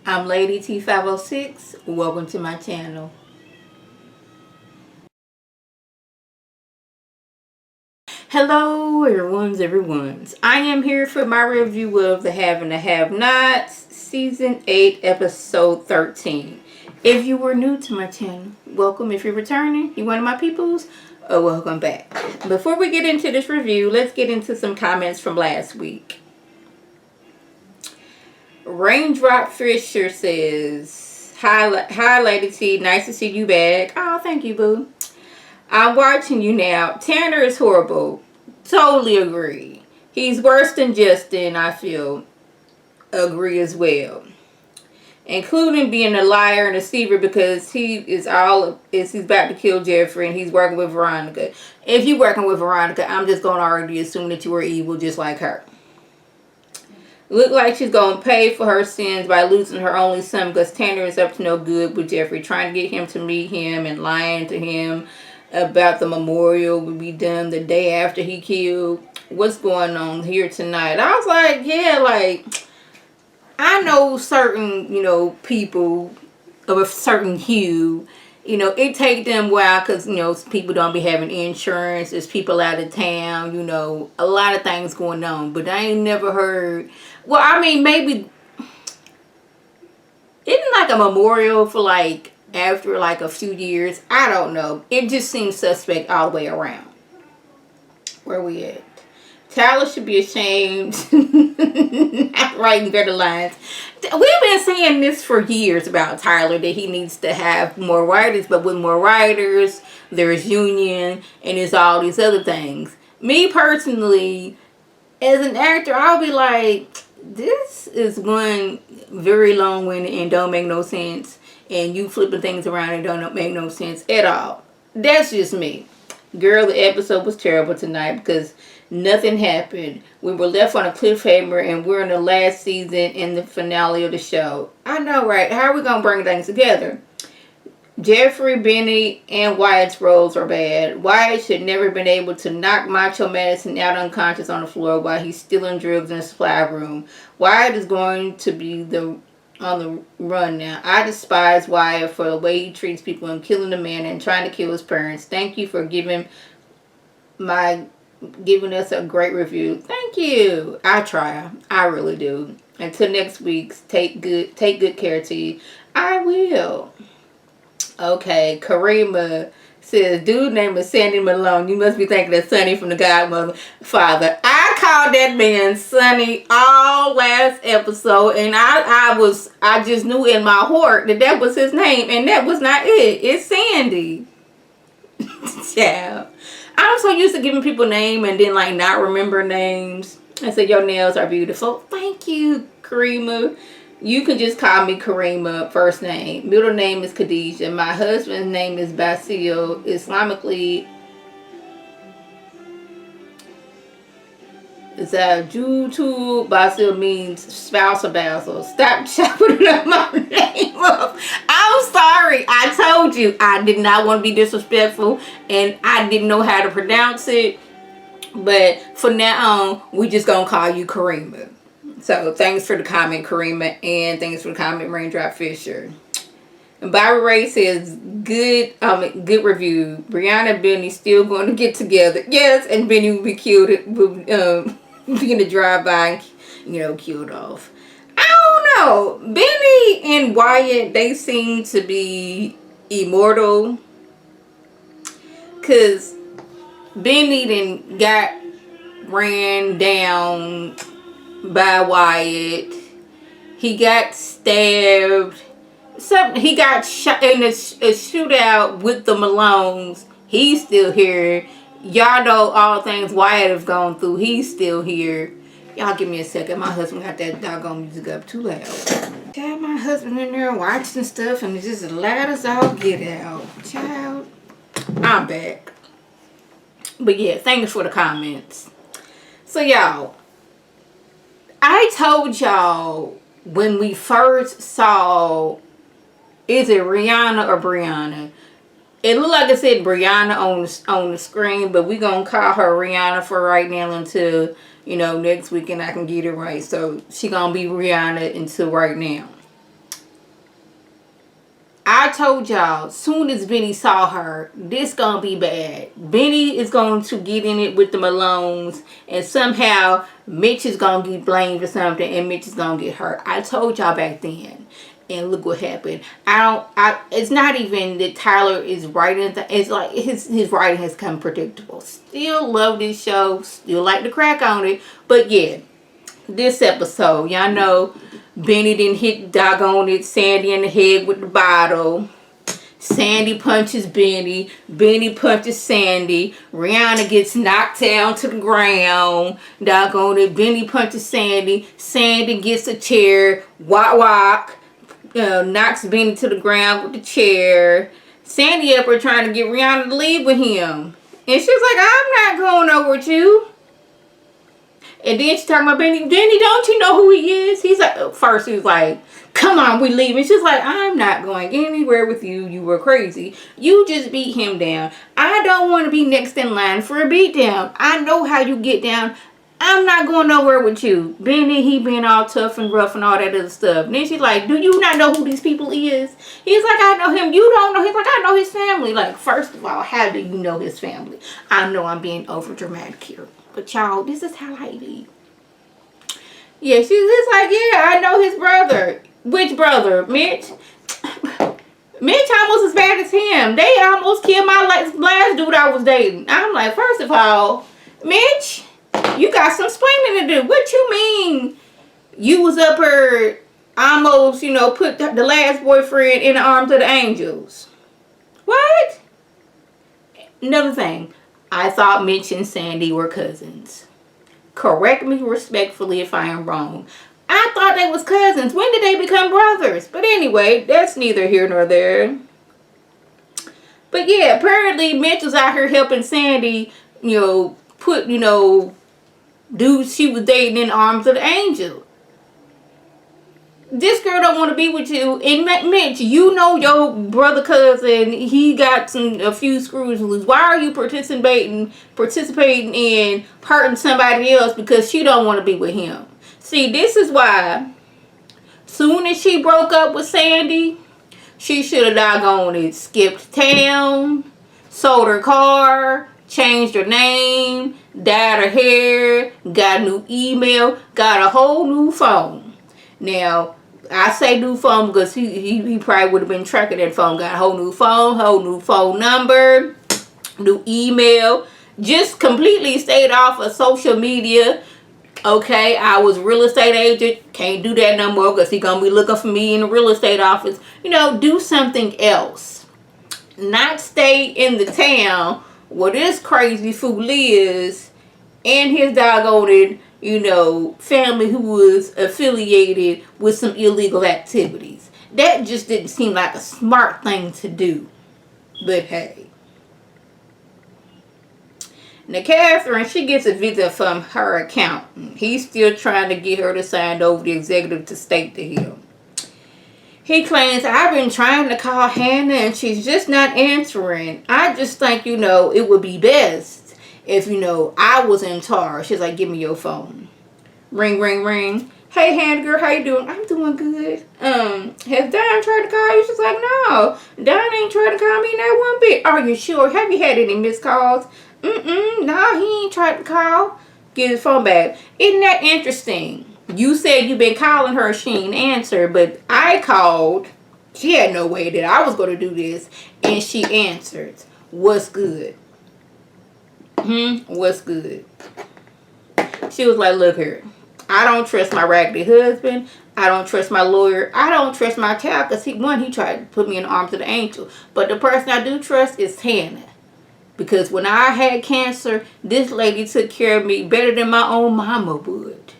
I'm Lady T506. Welcome to my channel. Hello, everyone's. I am here for my review of The Have and the Have-Nots, Season 8, Episode 13. If you were new to my channel, welcome. If you're returning, you one of my peoples, welcome back. Before we get into this review, let's get into some comments from last week. Raindrop Fisher says, Hi Lady T, nice to see you back. Oh, thank you, boo. I'm watching you now. Tanner is horrible. Totally agree. He's worse than Justin, I feel. Agree as well. Including being a liar and a deceiver because he's about to kill Jeffrey and he's working with Veronica. If you're working with Veronica, I'm just going to already assume that you were evil just like her. Look like she's going to pay for her sins by losing her only son because Tanner is up to no good with Jeffrey, trying to get him to meet him and lying to him about the memorial will be done the day after he killed. What's going on here tonight? I was like, yeah, like, I know certain, people of a certain hue. It take them a while because, people don't be having insurance. There's people out of town, a lot of things going on. But I ain't never heard. Well, I mean, maybe. Isn't like a memorial for like after like a few years? I don't know. It just seems suspect all the way around. Where we at? Tyler should be ashamed. Not writing better lines. We've been saying this for years about Tyler, that he needs to have more writers, but with more writers, there's union, and there's all these other things. Me personally, as an actor, I'll be like, this is one very long-winded and don't make no sense, and you flipping things around and don't make no sense at all. That's just me. Girl, the episode was terrible tonight because nothing happened. We were left on a cliffhanger and we're in the last season in the finale of the show. I know, right? How are we going to bring things together? Jeffrey, Benny, and Wyatt's roles are bad. Wyatt should never have been able to knock Macho Madison out unconscious on the floor while he's stealing drugs in the supply room. Wyatt is going to be on the run now. I despise Wyatt for the way he treats people and killing the man and trying to kill his parents. Thank you for giving us a great review. Thank you. I try. I really do. Until next week, take good care, T. I will. Okay, Karima says, dude name is Sandy Malone. You must be thinking of Sonny from The Godmother. Father, I called that man Sonny all last episode, and I just knew in my heart that was his name, and that was not it. It's Sandy. Child. I'm so used to giving people name and then like not remember names. I said, your nails are beautiful. Thank you, Karima. You can just call me Karima, first name. Middle name is Khadijah. My husband's name is Basil. Islamically, Jutu Basil means spouse of Basil. Stop chopping up my name up. I'm sorry. I told you I did not want to be disrespectful and I didn't know how to pronounce it. But from now on, we just gonna call you Karima. So thanks for the comment, Karima, and thanks for the comment, Raindrop Fisher. And Bobby Ray says, good review. Brianna and Benny still going to get together. Yes, and Benny will be killed, be in a drive-by and, killed off. I don't know. Benny and Wyatt, they seem to be immortal. Because Benny then got ran down by Wyatt. He got stabbed. He got shot in a shootout with the Malones. He's still here. Y'all know all things Wyatt has gone through. He's still here. Y'all give me a second. My husband got that doggone music up too loud. Got my husband in there watching stuff and it's just as loud as all get out. Child, I'm back. But yeah, thanks for the comments. So y'all, I told y'all when we first saw, is it Rihanna or Brianna? It looked like it said Brianna on the screen, but we're going to call her Rihanna for right now until, next weekend I can get it right. So she going to be Rihanna until right now. told y'all, soon as Benny saw her, this gonna be bad. Benny is going to get in it with the Malones, and somehow Mitch is gonna get blamed for something, and Mitch is gonna get hurt. I told y'all back then, and look what happened. It's not even that Tyler is writing. It's like his writing has come predictable. Still love this show. Still like to crack on it, but yeah, this episode, y'all know. Benny didn't hit doggone it Sandy in the head with the bottle. Sandy punches Benny. Benny punches Sandy. Rihanna gets knocked down to the ground. Doggone it. Benny punches Sandy. Sandy gets a chair. Whack. Knocks Benny to the ground with the chair. Sandy up there trying to get Rihanna to leave with him. And she was like, I'm not going over with you. And then she's talking about Benny. Benny, don't you know who he is? He's like, first he was like, come on, we leaving. She's like, I'm not going anywhere with you. You were crazy. You just beat him down. I don't want to be next in line for a beat down. I know how you get down. I'm not going nowhere with you. Benny, he been all tough and rough and all that other stuff. And then she's like, do you not know who these people is? He's like, I know him. You don't know. He's like, I know his family. Like, first of all, how do you know his family? I know I'm being over dramatic here. But y'all, this is how I be. Yeah, she's just like, yeah, I know his brother. Which brother? Mitch? Mitch almost as bad as him. They almost killed my last dude I was dating. I'm like, first of all, Mitch, you got some explaining to do. What you mean you was up her almost, put the last boyfriend in the arms of the angels? What? Another thing. I thought Mitch and Sandy were cousins. Correct me respectfully if I am wrong. I thought they was cousins. When did they become brothers? But anyway, that's neither here nor there. But yeah, apparently Mitch was out here helping Sandy, put, dudes she was dating in the arms of the angel. This girl don't want to be with you. And Mitch, your brother cousin, he got a few screws loose. Why are you participating in hurting somebody else because she don't want to be with him? See, this is why soon as she broke up with Sandy, she should have doggone it skipped town, sold her car, changed her name, dyed her hair, got a new email, got a whole new phone. Now, I say new phone because he probably would have been tracking that phone. Got a whole new phone number, new email. Just completely stayed off of social media. Okay, I was real estate agent. Can't do that no more because he going to be looking for me in the real estate office. Do something else. Not stay in the town where this crazy fool is and his doggone family who was affiliated with some illegal activities. That just didn't seem like a smart thing to do. But hey. Now Catherine, she gets a visit from her accountant. He's still trying to get her to sign over the executive estate to him. He claims, I've been trying to call Hannah and she's just not answering. I just think, it would be best if, I was in charge. She's like, give me your phone. Ring, ring, ring. Hey, Hannah girl, how you doing? I'm doing good. Has Don tried to call you? She's like, no. Don ain't tried to call me not one bit. Are you sure? Have you had any missed calls? No, he ain't tried to call. Get his phone back. Isn't that interesting? You said you've been calling her. She ain't answered, but I called. She had no way that I was going to do this. And she answered. What's good? What's good? She was like, look here. I don't trust my raggedy husband. I don't trust my lawyer. I don't trust my child because he tried to put me in the arms of the angel. But the person I do trust is Hannah. Because when I had cancer, this lady took care of me better than my own mama would.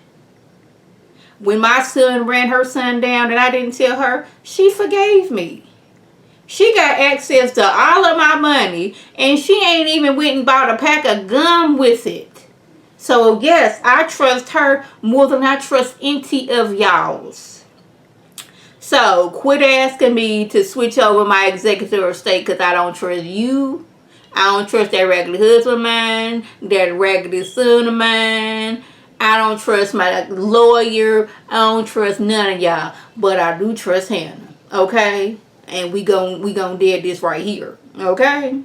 When my son ran her son down and I didn't tell her, she forgave me. She got access to all of my money and she ain't even went and bought a pack of gum with it. So yes, I trust her more than I trust any of y'all's. So quit asking me to switch over my executive estate because I don't trust you. I don't trust that raggedy husband of mine, that raggedy son of mine. I don't trust my lawyer. I don't trust none of y'all. But I do trust Hannah. Okay? and we gon' dead this right here. Okay?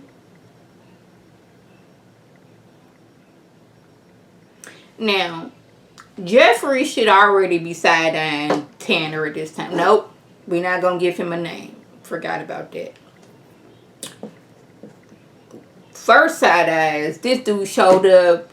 Now, Jeffrey should already be side-eyeing Tanner at this time. Nope. We're not gonna give him a name. Forgot about that. First side eyes, this dude showed up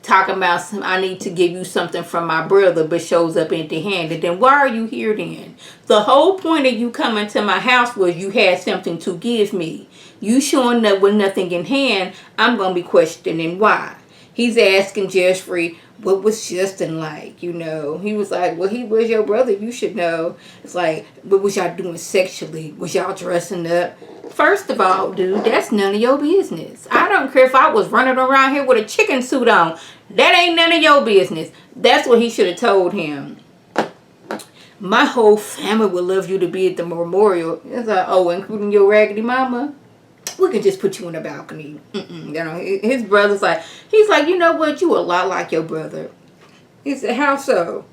talking about I need to give you something from my brother, but shows up empty-handed. Then why are you here then? The whole point of you coming to my house was you had something to give me. You showing up with nothing in hand, I'm going to be questioning why. He's asking Jeffrey, what was Justin like? You know, he was like, well, he was your brother. You should know. It's like, what was y'all doing sexually? Was y'all dressing up? First of all, dude, that's none of your business. I don't care if I was running around here with a chicken suit on. That ain't none of your business. That's what he should have told him. My whole family would love you to be at the memorial. It's like, oh, including your raggedy mama? We could just put you on the balcony. You know, his brother's like, he's like, you know what? You a lot like your brother. He said, how so?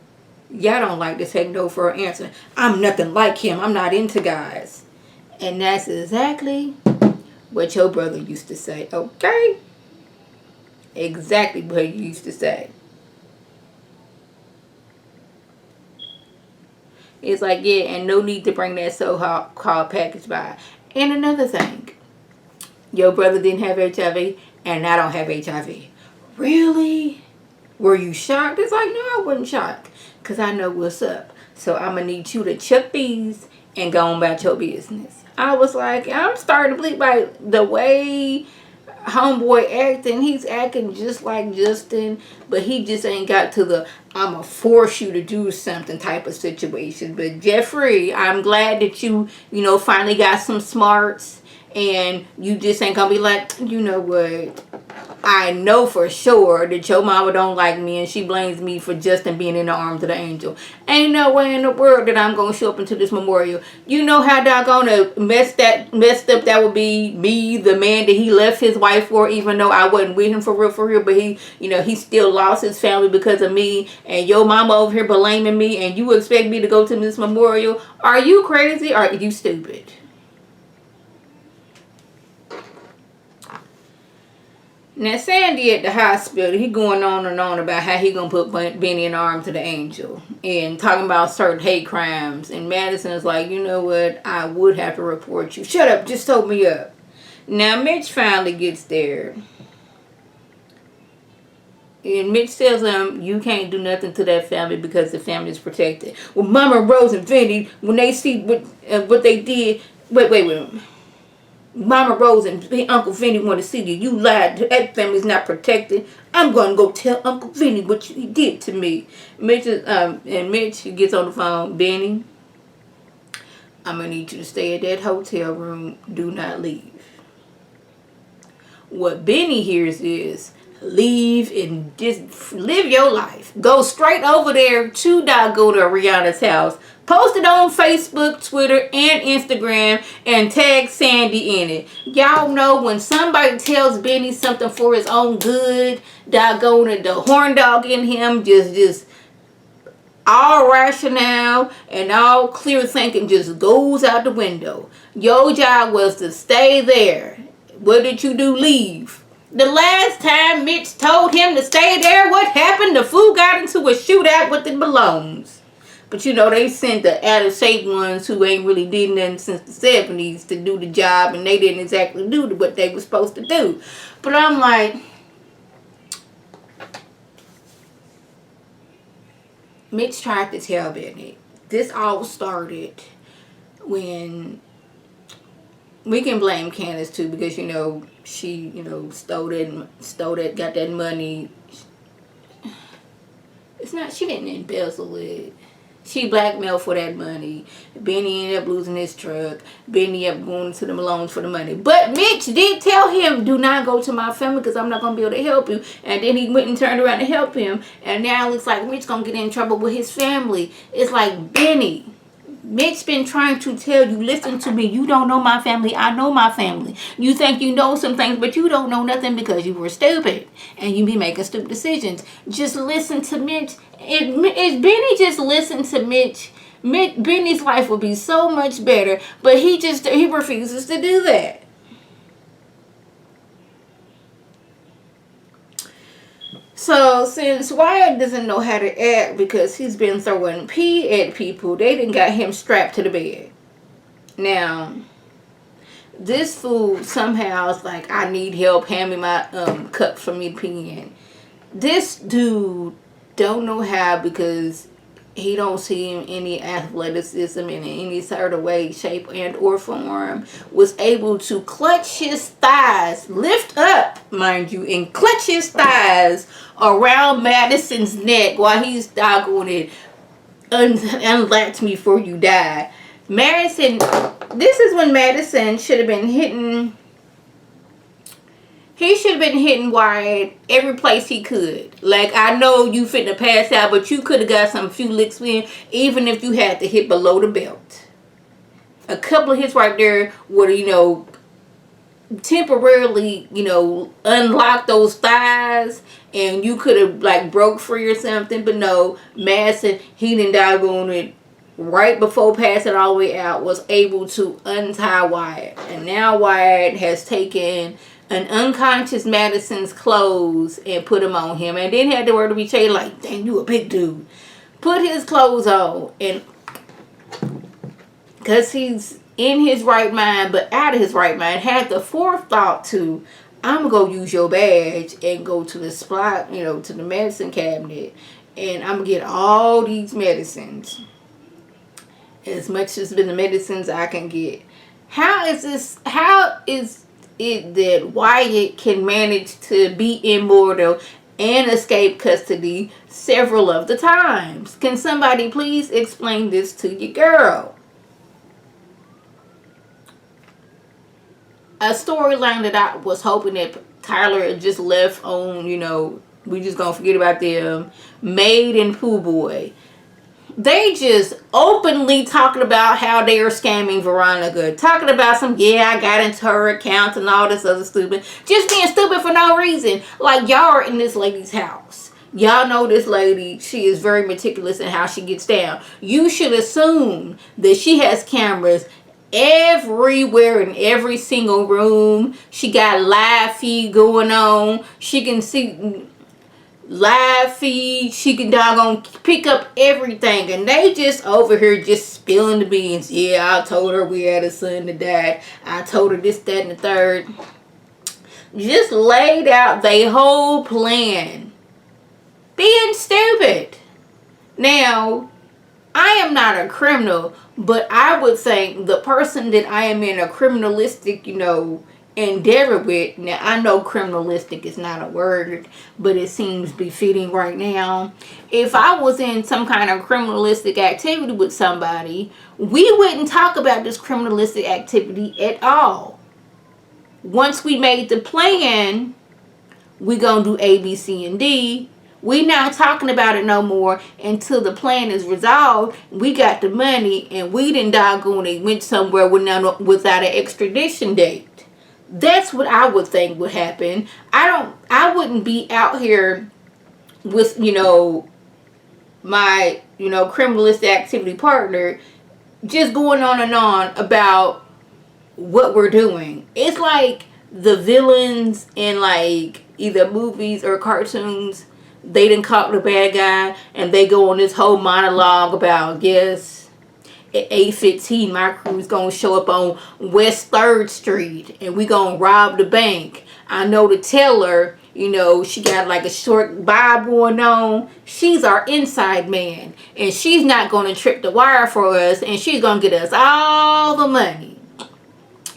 Y'all don't like to take no for an answer. I'm nothing like him. I'm not into guys. And that's exactly what your brother used to say. Okay? Exactly what he used to say. It's like, yeah, and no need to bring that so-called package by. And another thing. Your brother didn't have HIV, and I don't have HIV. Really? Were you shocked? It's like, no, I wasn't shocked. Because I know what's up. So I'm going to need you to chuck these and go on about your business. I was like, I'm starting to believe by the way homeboy acting. He's acting just like Justin, but he just ain't got to the I'm going to force you to do something type of situation. But Jeffrey, I'm glad that you finally got some smarts. And you just ain't gonna be like, you know what? I know for sure that your mama don't like me and she blames me for Justin being in the arms of the angel. Ain't no way in the world that I'm gonna show up into this memorial. You know how doggone messed up that would be me, the man that he left his wife for, even though I wasn't with him for real. But he still lost his family because of me. And your mama over here blaming me, and you expect me to go to this memorial? Are you crazy? Or are you stupid? Now, Sandy at the hospital, he going on and on about how he gonna put Benny in the arms of the angel and talking about certain hate crimes. And Madison is like, you know what? I would have to report you. Shut up. Just hold me up. Now, Mitch finally gets there. And Mitch tells him, you can't do nothing to that family because the family is protected. Well, Mama, Rose, and Vinny, when they see what they did... Wait. Mama Rose and Uncle Vinny want to see you. You lied. That family's not protected. I'm going to go tell Uncle Vinny what he did to me. Mitch gets on the phone. Benny, I'm going to need you to stay at that hotel room. Do not leave. What Benny hears is, leave and just live your life. Go straight over there to Rihanna's house. Post it on Facebook, Twitter, and Instagram, and tag Sandy in it. Y'all know when somebody tells Benny something for his own good, the horn dog in him just all rationale and all clear thinking just goes out the window. Your job was to stay there. What did you do? Leave. The last time Mitch told him to stay there, what happened? The fool got into a shootout with the balloons. But they sent the out of shape ones who ain't really did nothing since the 70s to do the job, and they didn't exactly do what they were supposed to do. But I'm like, Mitch tried to tell Benny. This all started when we can blame Candace too, because she got that money. She didn't embezzle it. She blackmailed for that money. Benny ended up losing his truck. Benny ended up going to the Malones for the money. But Mitch did tell him, do not go to my family because I'm not going to be able to help you. And then he went and turned around to help him. And now it looks like Mitch going to get in trouble with his family. It's like, Benny, Mitch been trying to tell you, listen to me. You don't know my family. I know my family. You think you know some things, but you don't know nothing because you were stupid. And you be making stupid decisions. Just listen to Mitch. If Benny just listened to Mitch Benny's life would be so much better, but he refuses to do that. So since Wyatt doesn't know how to act because he's been throwing pee at people, they done got him strapped to the bed. Now, this fool somehow is like, I need help, hand me my cup for me to pee in. This dude don't know how because he don't see any athleticism in any sort of way, shape, and or form, was able to clutch his thighs, lift up, mind you, and clutch his thighs around Madison's neck while he's doggone it, unlatch me before you die. Madison, this is when Madison should have been hitting, he should have been hitting Wyatt every place he could. Like, I know you finna pass out, but you could have got some few licks in, even if you had to hit below the belt. A couple of hits right there would have, temporarily, unlock those thighs, and you could have, like, broke free or something. But no, Madison, he didn't doggone it right before passing all the way out, was able to untie Wyatt. And now Wyatt has taken an unconscious Madison's clothes and put them on him, and then had the word to be changed, like, dang, you a big dude. Put his clothes on, and because he's in his right mind but out of his right mind, had the forethought to, I'm gonna go use your badge and go to the spot, to the medicine cabinet, and I'm gonna get all these medicines, as much as the medicines I can get. How is it that Wyatt can manage to be immortal and escape custody several of the times? Can somebody please explain this to your girl? A storyline that I was hoping that Tyler had just left on, we just gonna forget about them, Maid and Pooh Boy. They just openly talking about how they are scamming Veronica. Talking about I got into her account and all this other stupid. Just being stupid for no reason. Like, y'all are in this lady's house. Y'all know this lady, she is very meticulous in how she gets down. You should assume that she has cameras everywhere in every single room. She got live feed going on. She can see live feed, she can doggone pick up everything, and they just over here just spilling the beans. I told her we had a son that died. I told her this, that, and the third. Just laid out their whole plan. Being stupid. Now, I am not a criminal, but I would think the person that I am in a criminalistic, endeavor with. Now, I know criminalistic is not a word, but it seems befitting right now. If I was in some kind of criminalistic activity with somebody, we wouldn't talk about this criminalistic activity at all. Once we made the plan, we gonna do A, B, C, and D. We not talking about it no more until the plan is resolved. We got the money, and we didn't doggone it went somewhere without an extradition date. That's what I would think would happen. I wouldn't be out here with, my, criminalistic activity partner just going on and on about what we're doing. It's like the villains in, like, either movies or cartoons. They done caught the bad guy and they go on this whole monologue about, yes, at 8:15, my crew's gonna show up on West 3rd Street and we gonna rob the bank. I know the teller, she got like a short bob going on. She's our inside man, and she's not gonna trip the wire for us, and she's gonna get us all the money.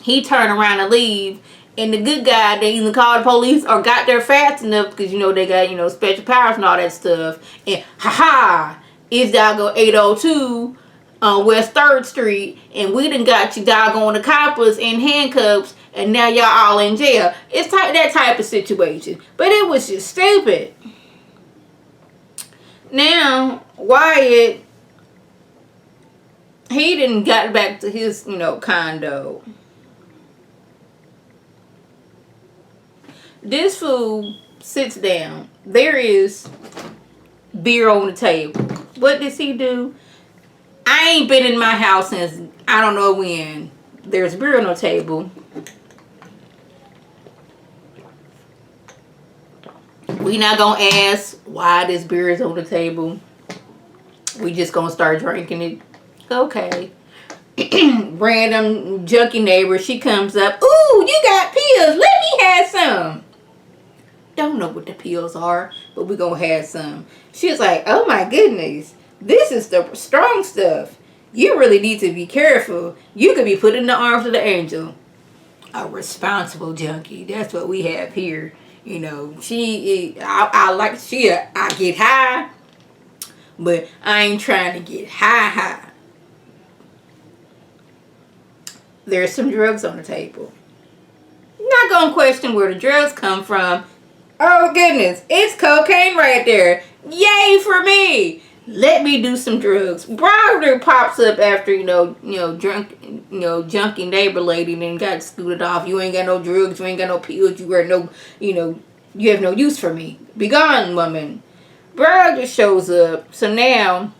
He turned around and leave, and the good guy, they either called the police or got there fast enough because, they got, special powers and all that stuff. And it's doggone 802 on West 3rd Street, and we done got you doggone the coppers in handcuffs, and now y'all all in jail. It's that type of situation. But it was just stupid. Now, Wyatt, he didn't got back to his, condo. This fool sits down. There is beer on the table. What does he do? I ain't been in my house since I don't know when. There's beer on the table. We not gonna ask why this beer is on the table. We just gonna start drinking it. Okay. Random junkie neighbor, she comes up. Ooh, you got pills. Let me have some. Don't know what the pills are, but we gonna have some. She was like, oh my goodness, this is the strong stuff. You really need to be careful. You could be put in the arms of the angel. A responsible junkie. That's what we have here. You know, I get high, but I ain't trying to get high. There's some drugs on the table. Not gonna question where the drugs come from. Oh goodness, it's cocaine right there. Yay for me! Let me do some drugs. Browder pops up after junkie neighbor lady then got scooted off. You ain't got no drugs. You ain't got no pills. You got no, you have no use for me. Be gone, woman. Browder shows up. So now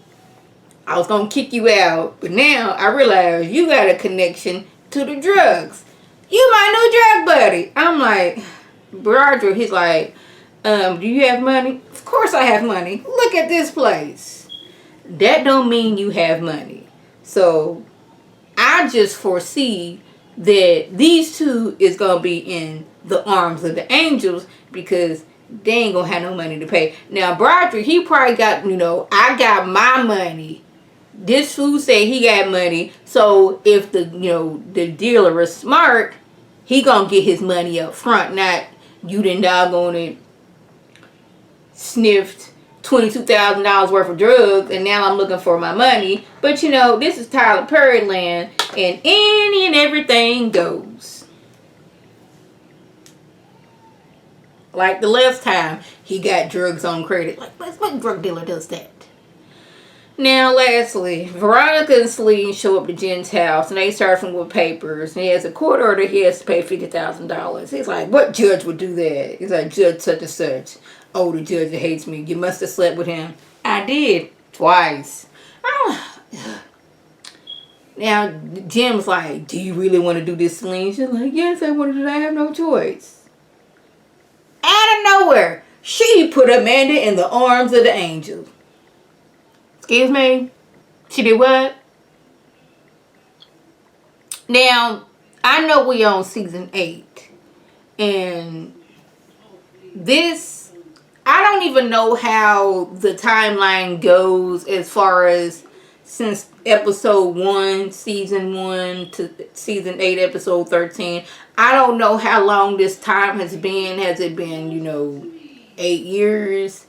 I was gonna kick you out, but now I realize you got a connection to the drugs. You my new drug buddy. I'm like, Roger, he's like, do you have money? Of course I have money. Look at this place. That don't mean you have money. So I just foresee that these two is gonna be in the arms of the angels because they ain't gonna have no money to pay. Now Broderick, he probably got, I got my money. This fool said he got money. So if the dealer is smart, he gonna get his money up front. Not you done doggone it sniffed $22,000 worth of drugs and now I'm looking for my money. But this is Tyler Perry land and any and everything goes. Like the last time he got drugs on credit. Like what drug dealer does that? Now, lastly, Veronica and Celine show up to Jen's house and they start from with papers. And he has a court order. He has to pay $50,000. He's like, what judge would do that? He's like, Judge such and such. Oh, the judge that hates me. You must have slept with him. I did. Twice. Now, Jim's like, do you really want to do this, Celine? She's like, yes, I want to do that. I have no choice. Out of nowhere, she put Amanda in the arms of the angel. Excuse me? She did what? Now, I know we on season 8. And this, I don't even know how the timeline goes as far as since episode 1, season 1 to season 8, episode 13. I don't know how long this time has been. Has it been, 8 years?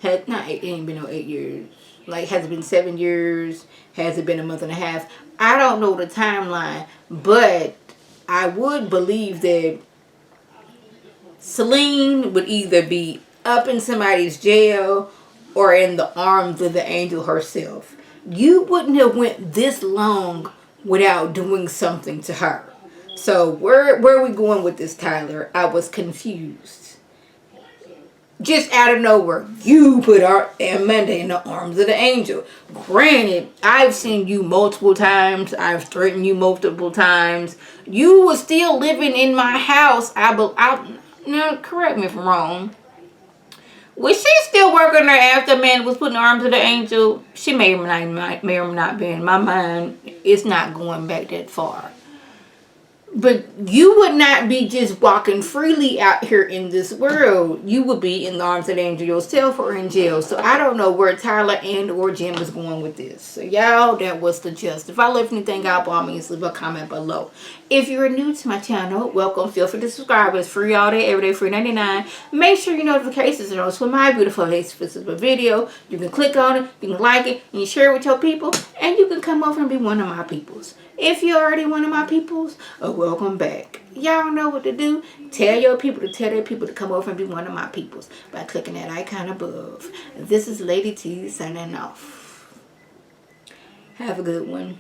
It ain't been no 8 years. Like, has it been 7 years? Has it been a month and a half? I don't know the timeline, but I would believe that Celine would either be up in somebody's jail or in the arms of the angel herself. You wouldn't have went this long without doing something to her. So where are we going with this, Tyler? I was confused. Just out of nowhere, you put Amanda in the arms of the angel. Granted, I've seen you multiple times. I've threatened you multiple times. You were still living in my house. Now, correct me if I'm wrong. Was she still working there after Amanda was put in the arms of the angel? She may or not be. In my mind, it's not going back that far. But you would not be just walking freely out here in this world. You would be in the arms of the angel yourself or in jail. So I don't know where Tyler and or Jim is going with this. So y'all, that was the gist. If I left anything out, by all means, leave a comment below. If you're new to my channel, welcome. Feel free to subscribe. It's free all day, every day, free 99. Make sure your notifications are on for my beautiful face. If this is a video, you can click on it, you can like it, and you share it with your people, and you can come over and be one of my peoples. If you're already one of my peoples, welcome back. Y'all know what to do. Tell your people to tell their people to come over and be one of my peoples by clicking that icon above. This is Lady T signing off. Have a good one.